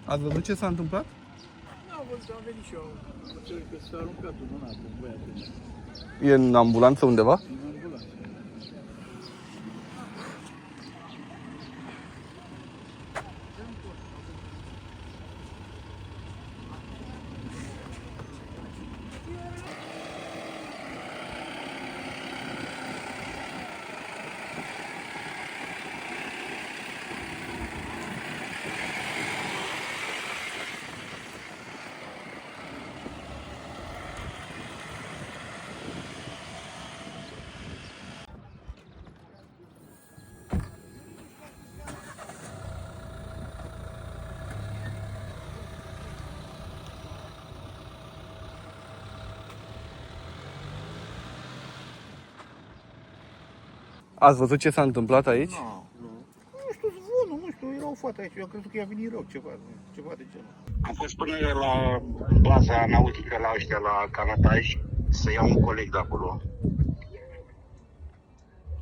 Ați văzut ce s-a întâmplat? Nu am văzut, am venit și eu. Înțeleg că s-a aruncat un apă, băiatul. E în ambulanță undeva? În ambulanță. Ați văzut ce s-a întâmplat aici? Nu știu zvonul, nu știu, era o fată aici, eu am crezut că i-a venit rău, ceva de genul. Am fost până la plaza nautică, la ăștia, la canotaj, să iau un coleg de acolo.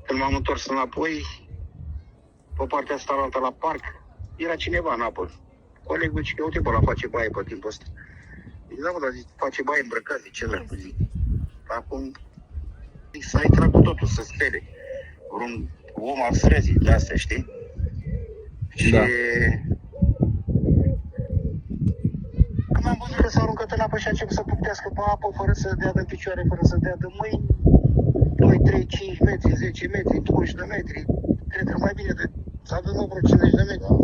Când m-am întors înapoi, pe partea asta altă la parc, era cineva în apă. Colegul zice că uite, bă, la face baie pe timpul ăsta. Zic, da, mă, dar zic, face baie îmbrăcat, zic, ce lăcu, zic. Acum, zic, să ai trag cu totul, să spere. Un om al străzii, de astea, știi? Și Da. când am văzut că s-a aruncat în apă și a început să puctească pe apă, fără să dea de picioare, fără să dea de mâini, 2, 3, 5 metri, 10 metri, 20 de metri, cred că mai bine de, s-a dus vreo 50 de metri,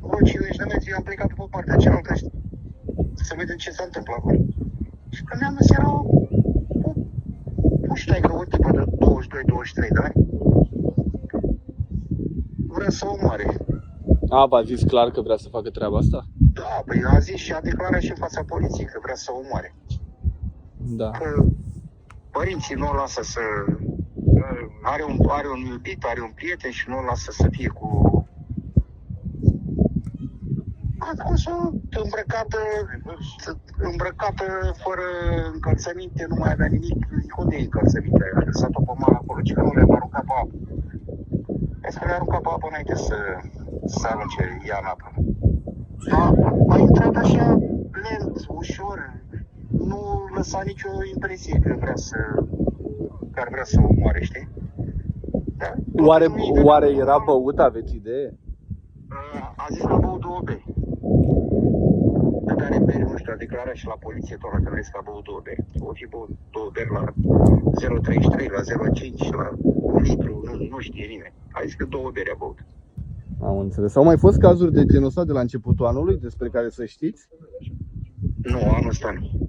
vreo 50 de metri, am plecat pe partea cealaltă să vedem ce se întâmplă acolo. Și când ne-am dus, era o ștaică, o tipă de 22-23 de ani, vrea să o omoare. A, v-a zis clar că vrea să facă treaba asta? Da, păi a zis și a declarat și în fața poliției că vrea să o omoare. Da. Că părinții nu o lasă să... Are un iubit, are un prieten și nu o lasă să fie cu... Acolo îmbrăcată fără încălțăminte, nu mai avea nimic. Unde e încălțămintea aia? A lăsat-o pe mama acolo, ci că nu le-a aruncat pe apă. Vezi că le-a aruncat pe apă înainte să arunce ea în apă. A intrat așa lent, ușor, nu lăsa nicio impresie că ar vrea să o omoare, știi? Da? Oare era băut, aveți idee? A zis că a băut 2 beri. Pe care beri, nu știu, a declarat și la poliție tot la că vezi că a băut 2 beri. O fi băut 2 beri la 0,33, la 0,5, la 1 litru, nu știe nimeni. A zis că 2 beri a băut. Am înțeles. Au mai fost cazuri de genul ăsta de la începutul anului despre care să știți? Nu, anul ăsta nu.